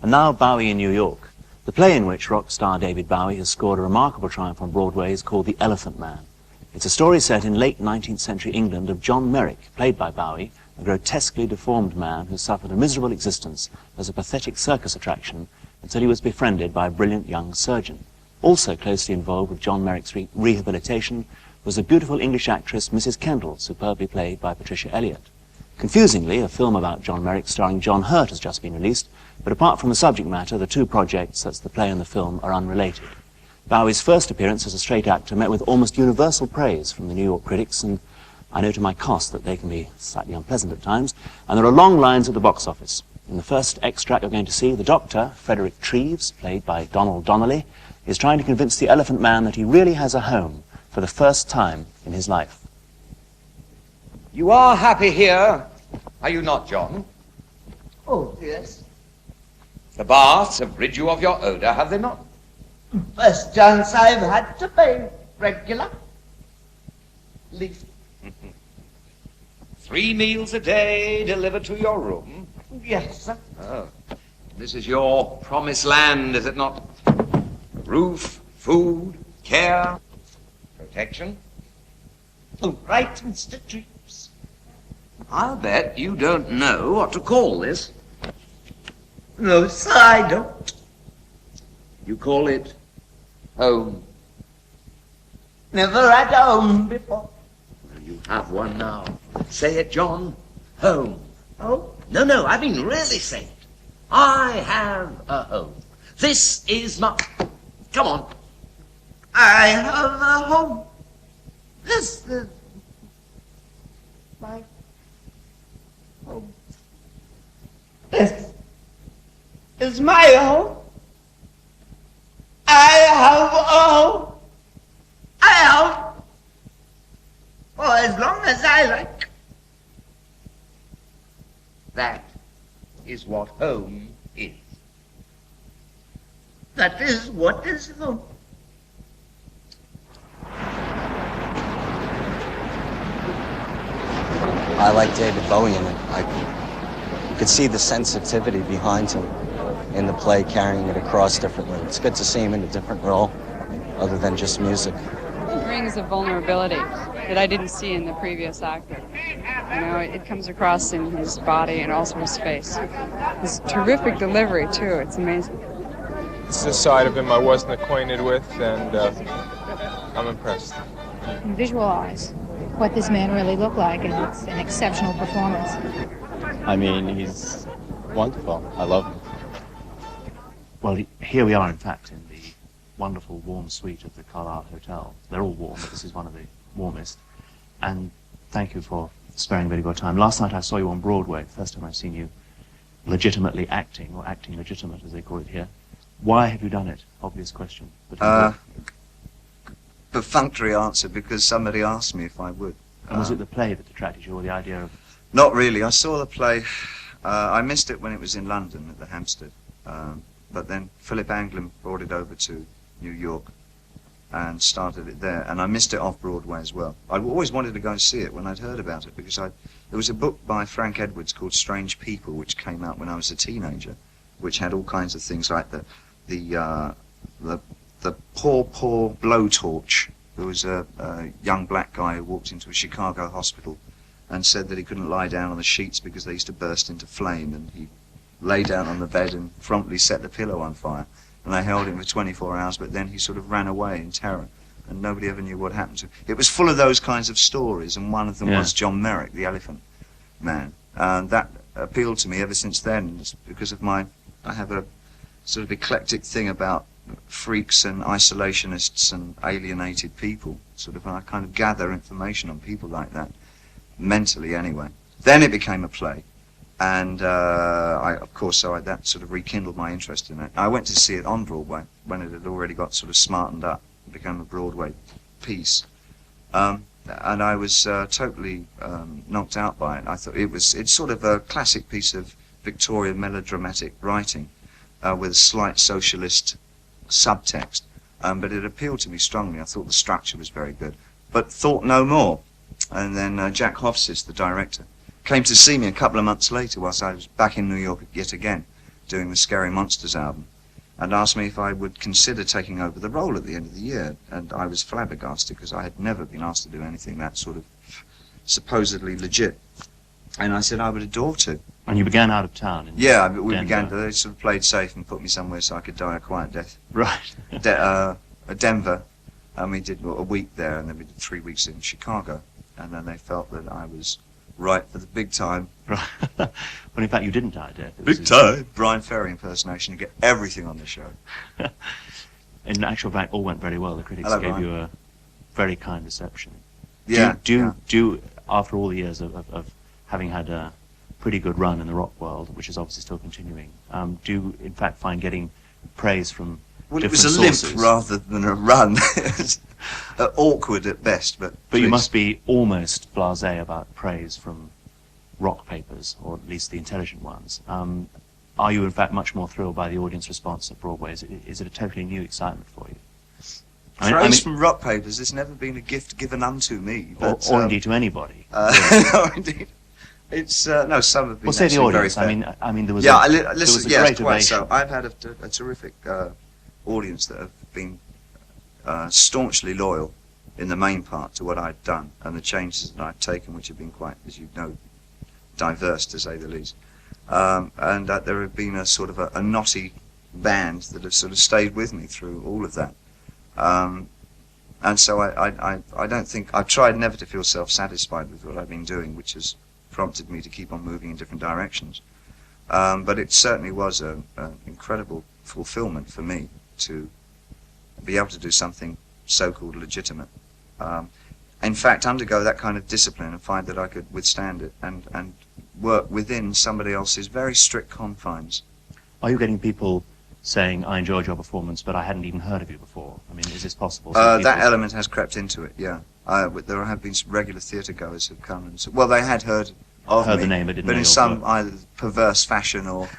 And now Bowie in New York. The play in which rock star David Bowie has scored a remarkable triumph on Broadway is called The Elephant Man. It's a story set in late 19th century England of John Merrick, played by Bowie, a grotesquely deformed man who suffered a miserable existence as a pathetic circus attraction until he was befriended by a brilliant young surgeon. Also closely involved with John Merrick's rehabilitation was the beautiful English actress Mrs. Kendall, superbly played by Patricia Elliott. Confusingly, a film about John Merrick starring John Hurt has just been released, but apart from the subject matter, the two projects, that's the play and the film, are unrelated. Bowie's first appearance as a straight actor met with almost universal praise from the New York critics, and I know to my cost that they can be slightly unpleasant at times, and there are long lines at the box office. In the first extract you're going to see, the doctor, Frederick Treves, played by Donald Donnelly, is trying to convince the Elephant Man that he really has a home for the first time in his life. You are happy here, are you not, John? Oh, yes. The baths have rid you of your odour, have they not? First chance I've had to pay regular. Least. 3 meals a day delivered to your room? Yes, sir. Oh, this is your promised land, is it not? Roof, food, care, protection. Oh, right, Mr. Treves. I'll bet you don't know what to call this. No, sir, I don't. You call it home. Never had a home before. Well, you have one now. Say it, John. Home. Oh? No, I mean really say it. I have a home. This is my... Come on. I have a home. This is my home. This is my home. I have a home. I have for as long as I like. That is what home is. That is what is home. I like David Bowie in it. You could see the sensitivity behind him in the play, carrying it across differently. It's good to see him in a different role other than just music. He brings a vulnerability that I didn't see in the previous actor. You know, it comes across in his body and also his face. His terrific delivery, too. It's amazing. It's a side of him I wasn't acquainted with, and I'm impressed. Visualize what this man really looked like, and it's an exceptional performance. I mean, he's wonderful. I love him. Well, here we are, in fact, in the wonderful warm suite of the Carlisle Hotel. They're all warm, but this is one of the warmest. And thank you for sparing a bit of your time. Last night I saw you on Broadway, first time I've seen you legitimately acting, or acting legitimate, as they call it here. Why have you done it? Obvious question. But perfunctory answer, because somebody asked me if I would. And was it the play that attracted you, or the idea of... Not really. I saw the play. I missed it when it was in London at the Hampstead. But then Philip Anglin brought it over to New York and started it there. And I missed it off Broadway as well. I always wanted to go and see it when I'd heard about it, because there was a book by Frank Edwards called Strange People, which came out when I was a teenager, which had all kinds of things like the poor blowtorch. There was a young black guy who walked into a Chicago hospital and said that he couldn't lie down on the sheets because they used to burst into flame, and he lay down on the bed and promptly set the pillow on fire, and they held him for 24 hours, but then he sort of ran away in terror, and nobody ever knew what happened to him. It was full of those kinds of stories, and one of them was John Merrick, the Elephant Man, and that appealed to me ever since then. It's because of I have a sort of eclectic thing about freaks and isolationists and alienated people, and I kind of gather information on people like that, mentally anyway. Then it became a play, and that sort of rekindled my interest in it. I went to see it on Broadway when it had already got sort of smartened up, and become a Broadway piece, and I was totally knocked out by it. I thought it's sort of a classic piece of Victorian melodramatic writing with a slight socialist subtext, but it appealed to me strongly. I thought the structure was very good, but thought no more. And then Jack Hofsis, the director, came to see me a couple of months later whilst I was back in New York yet again, doing the Scary Monsters album, and asked me if I would consider taking over the role at the end of the year. And I was flabbergasted because I had never been asked to do anything that sort of supposedly legit. And I said I would adore to. And you began out of town in Yeah, we Denver. began. They sort of played safe and put me somewhere so I could die a quiet death. Right. Denver, and we did a week there, and then we did 3 weeks in Chicago, and then they felt that I was right for the big time. Right. Well, in fact, you didn't die, Death. Big time. Brian Ferry impersonation to get everything on the show. In actual fact, all went very well. The critics Hello, gave Brian. you a very kind reception. Yeah. Do after all the years of having had a pretty good run in the rock world, which is obviously still continuing, do you in fact find getting praise from Well, it different was a limp sources? rather than a run. It was awkward at best, but But you please. must be almost blasé about praise from rock papers, or at least the intelligent ones. Are you in fact much more thrilled by the audience response at Broadway? Is it a totally new excitement for you? Praise from rock papers has never been a gift given unto me. But, or indeed to anybody. or indeed. It's no, some have been. Well, say the actually audience. very fair. I mean, there was Yeah, there listen. was a Yes, great quite ovation. so. I've had a terrific audience that have been staunchly loyal in the main part to what I've done and the changes that I've taken, which have been quite, as you know, diverse to say the least. And that there have been a sort of a knotty band that have sort of stayed with me through all of that. And so I don't think, I've tried never to feel self-satisfied with what I've been doing, which has prompted me to keep on moving in different directions. But it certainly was an incredible fulfillment for me to be able to do something so-called legitimate. In fact, undergo that kind of discipline and find that I could withstand it and work within somebody else's very strict confines. Are you getting people saying, I enjoyed your performance, but I hadn't even heard of you before? I mean, is this possible? That element has crept into it, yeah. There have been some regular theatre goers who've come and said, well, they had heard of Heard me, the name, but didn't know in your some work. either perverse fashion or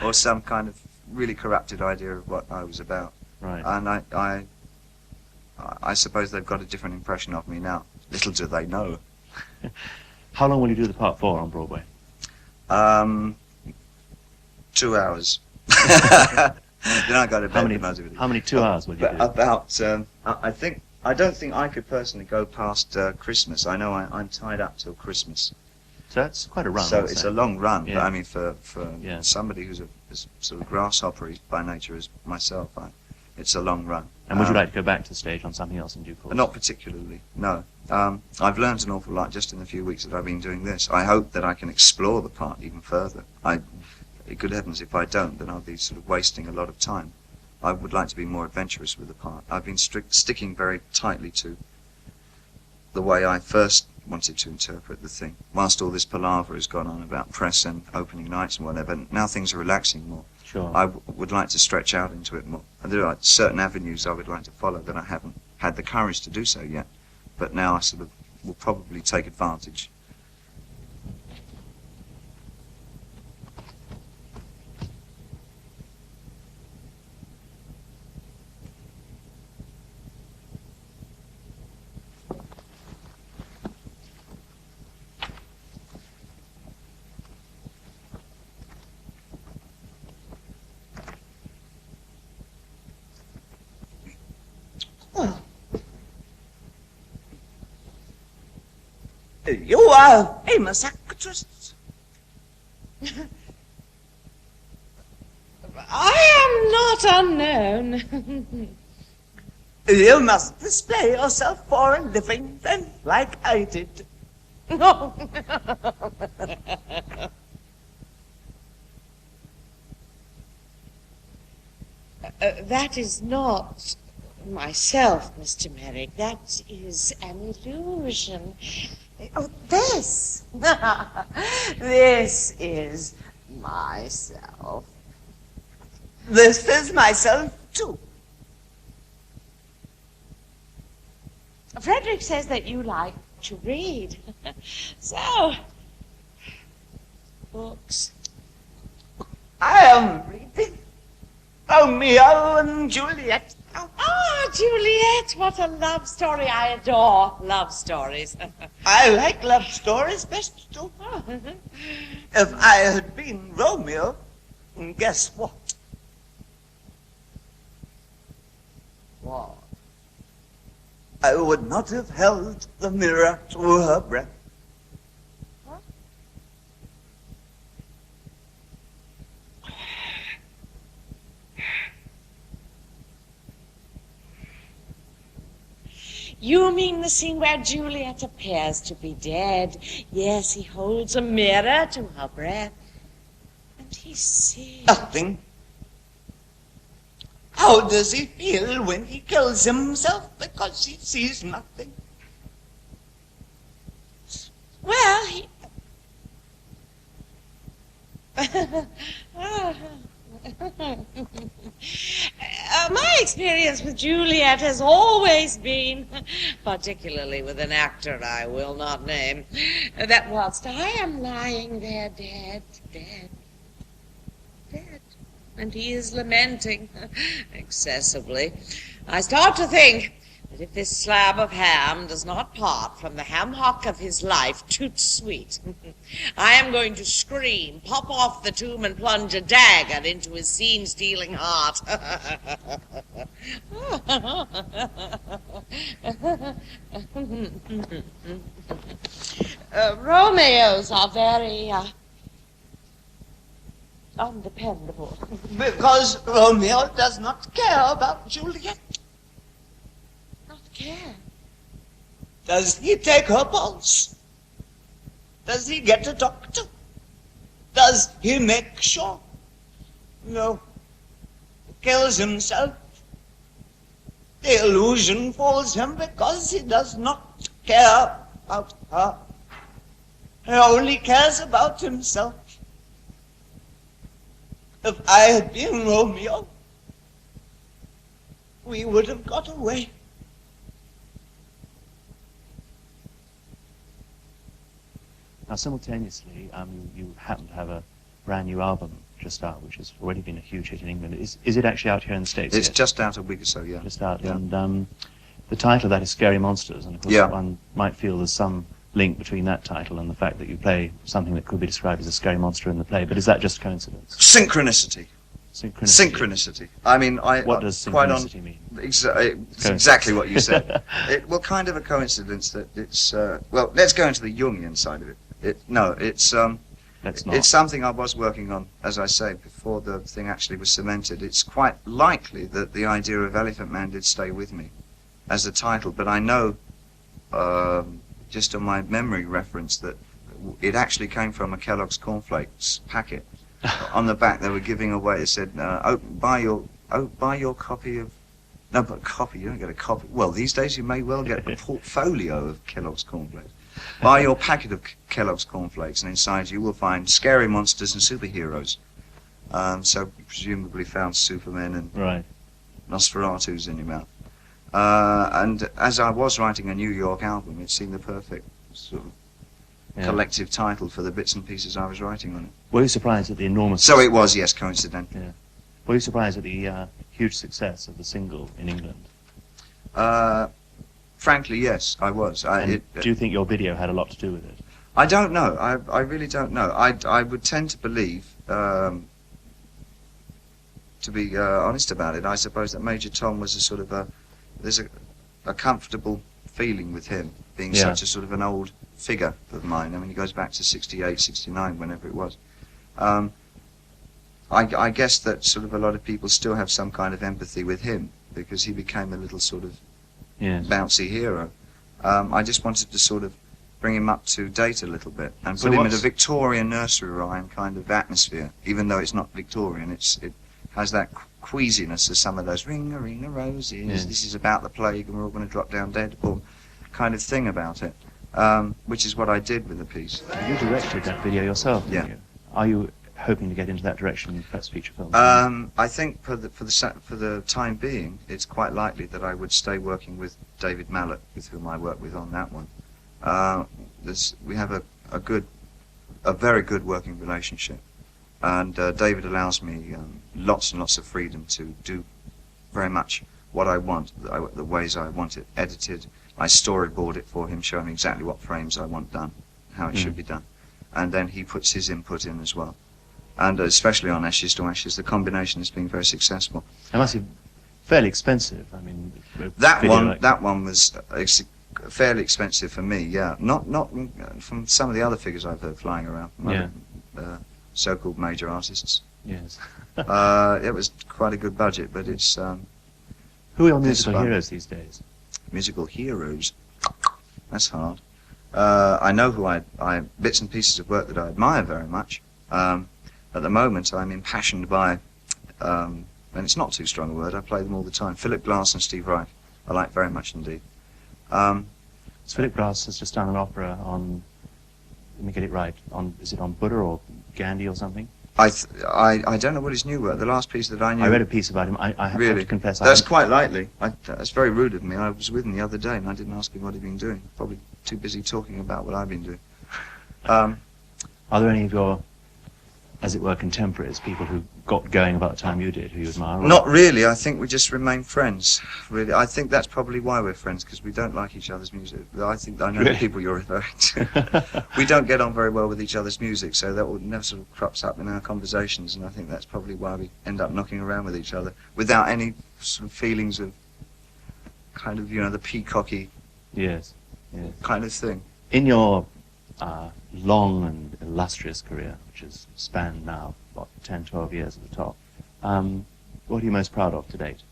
or some kind of really corrupted idea of what I was about. Right. And I suppose they've got a different impression of me now. Little do they know. How long will you do the part for on Broadway? 2 hours. Then I go to bed. How many 2 hours will you do? About, I don't think I could personally go past Christmas. I know I'm tied up till Christmas. So that's quite a run. So I'd it's say. a long run. Yeah. But I mean, for Yeah. somebody who's as sort of grasshoppery by nature as myself, it's a long run. And would you like to go back to the stage on something else in due course? Not particularly, no. I've learned an awful lot just in the few weeks that I've been doing this. I hope that I can explore the part even further. Good heavens, if I don't, then I'll be sort of wasting a lot of time. I would like to be more adventurous with the part. I've been sticking very tightly to the way I first wanted to interpret the thing. Whilst all this palaver has gone on about press and opening nights and whatever, now things are relaxing more. Sure. I would like to stretch out into it more. And there are certain avenues I would like to follow that I haven't had the courage to do so yet. But now I sort of will probably take advantage. You are a famous actress. I am not unknown. You must display yourself for a living, then, like I did. No. That is not myself, Mr. Merrick. That is an illusion. Oh, this. This is myself. This is myself, too. Frederick says that you like to read. So, books. I am reading Romeo and Juliet. Oh, Juliet, what a love story. I adore love stories. I like love stories best, too. If I had been Romeo, Guess what? What? I would not have held the mirror to her breast. What? You mean the scene where Juliet appears to be dead? Yes, he holds a mirror to her breast. And he sees... Nothing. How does he feel when he kills himself because he sees nothing? Well, he... My experience with Juliet has always been, particularly with an actor I will not name, that whilst I am lying there dead, and he is lamenting excessively, I start to think that if this slab of ham does not part from the ham hock of his life, toot sweet, I am going to scream, pop off the tomb, and plunge a dagger into his scene-stealing heart. Romeos are very undependable. Because Romeo does not care about Juliet. Not care? Does he take her pulse? Does he get a doctor? Does he make sure? No. He kills himself. The illusion falls him because he does not care about her. He only cares about himself. If I had been Romeo, we would have got away. Now, simultaneously, you happen to have a brand new album just out, which has already been a huge hit in England. Is it actually out here in the States It's yet? just out a week or so, yeah. Just out. Yeah. And the title of that is Scary Monsters, and of course Yeah. one might feel there's some link between that title and the fact that you play something that could be described as a scary monster in the play, but is that just coincidence? Synchronicity. Synchronicity. Synchronicity. I mean, What does quite synchronicity mean? It's exactly what you said. Well, kind of a coincidence that it's, well, let's go into the Jungian side of it. It's Let's not. It's something I was working on, as I say, before the thing actually was cemented. It's quite likely that the idea of Elephant Man did stay with me as the title, but I know, just on my memory reference, that it actually came from a Kellogg's cornflakes packet. On the back they were giving away, it said, buy your copy of, no, but copy, you don't get a copy. Well, these days you may well get a portfolio of Kellogg's cornflakes. Buy your packet of Kellogg's cornflakes, and inside you will find scary monsters and superheroes. So you presumably found Superman and Right. Nosferatu's in your mouth. And as I was writing a New York album, it seemed the perfect sort of collective title for the bits and pieces I was writing on it. Were you surprised at the enormous... So it was, yes, coincidentally. Yeah. Were you surprised at the huge success of the single in England? Frankly, yes, I was. Do you think your video had a lot to do with it? I don't know. I really don't know. I would tend to believe, to be honest about it, I suppose that Major Tom was a sort of there's a comfortable feeling with him, being such a sort of an old figure of mine. I mean, he goes back to 68, 69, whenever it was. I guess that sort of a lot of people still have some kind of empathy with him, because he became a little sort of bouncy hero. I just wanted to sort of bring him up to date a little bit and put him in a Victorian nursery rhyme kind of atmosphere, even though it's not Victorian. It has that queasiness of some of those ring a roses, this is about the plague and we're all going to drop down dead, or kind of thing about it, which is what I did with the piece. You directed that video yourself, didn't Yeah. you? Are you hoping to get into that direction in perhaps feature films? I think for the time being, it's quite likely that I would stay working with David Mallet, with whom I work with on that one. We have a very good working relationship, and David allows me lots and lots of freedom to do very much what I want, the ways I want it edited. I storyboard it for him, show him exactly what frames I want done, how it should be done, and then he puts his input in as well. and especially on Ashes to Ashes, the combination has been very successful. It must be fairly expensive. I mean, That one was fairly expensive for me. Yeah, not from some of the other figures I've heard flying around from other, so-called major artists. Yes. It was quite a good budget, but it's. Who are your musical heroes these days? Musical heroes. That's hard. I know who bits and pieces of work that I admire very much. At the moment, I'm impassioned by, and it's not too strong a word, I play them all the time, Philip Glass and Steve Reich. I like very much indeed. Philip Glass has just done an opera on, let me get it right, is it on Buddha or Gandhi or something? I don't know what his new work. The last piece that I knew. I read a piece about him. I have to confess. That's quite likely. That's very rude of me. I was with him the other day and I didn't ask him what he'd been doing. Probably too busy talking about what I've been doing. Are there any of your, as it were, contemporaries, people who got going about the time you did, who you admire? Not really. I think we just remain friends. Really, I think that's probably why we're friends, because we don't like each other's music. I think I know the people you're referring to. We don't get on very well with each other's music, so that never sort of crops up in our conversations, and I think that's probably why we end up knocking around with each other without any sort of feelings of kind of, the peacocky kind of thing. In your long and illustrious career, which has spanned now, 10, 12 years at the top, what are you most proud of to date?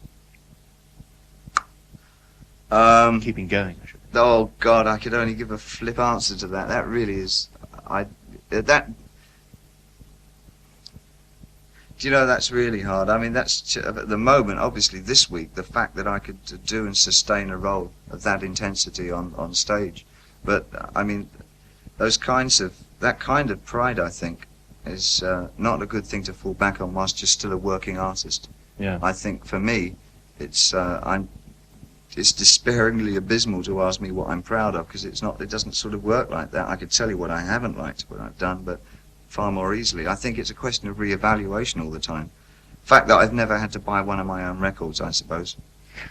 Keeping going, I should. Oh God, I could only give a flip answer to that. That really is, that's really hard. I mean, that's, at the moment, obviously this week, the fact that I could do and sustain a role of that intensity on stage. But, I mean, that kind of pride, I think, is not a good thing to fall back on whilst you're still a working artist. Yeah. I think for me, it's despairingly abysmal to ask me what I'm proud of, because it doesn't sort of work like that. I could tell you what I haven't liked, what I've done, but far more easily. I think it's a question of re-evaluation all the time. The fact that I've never had to buy one of my own records, I suppose.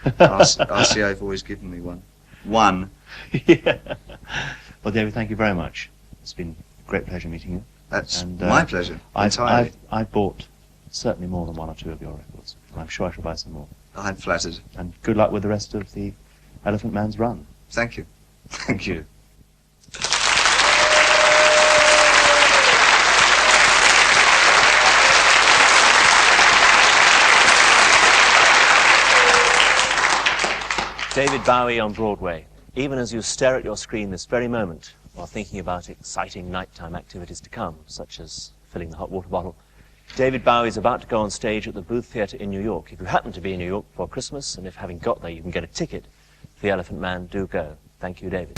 RCA have always given me one. Yeah. Well, David, thank you very much. It's been a great pleasure meeting you. That's my pleasure, entirely. I've bought certainly more than one or two of your records, and I'm sure I shall buy some more. I'm flattered. And good luck with the rest of the Elephant Man's run. Thank you. Thank you. David Bowie on Broadway. Even as you stare at your screen this very moment, while thinking about exciting nighttime activities to come, such as filling the hot water bottle, David Bowie is about to go on stage at the Booth Theatre in New York. If you happen to be in New York for Christmas, and if having got there you can get a ticket for The Elephant Man, do go. Thank you, David.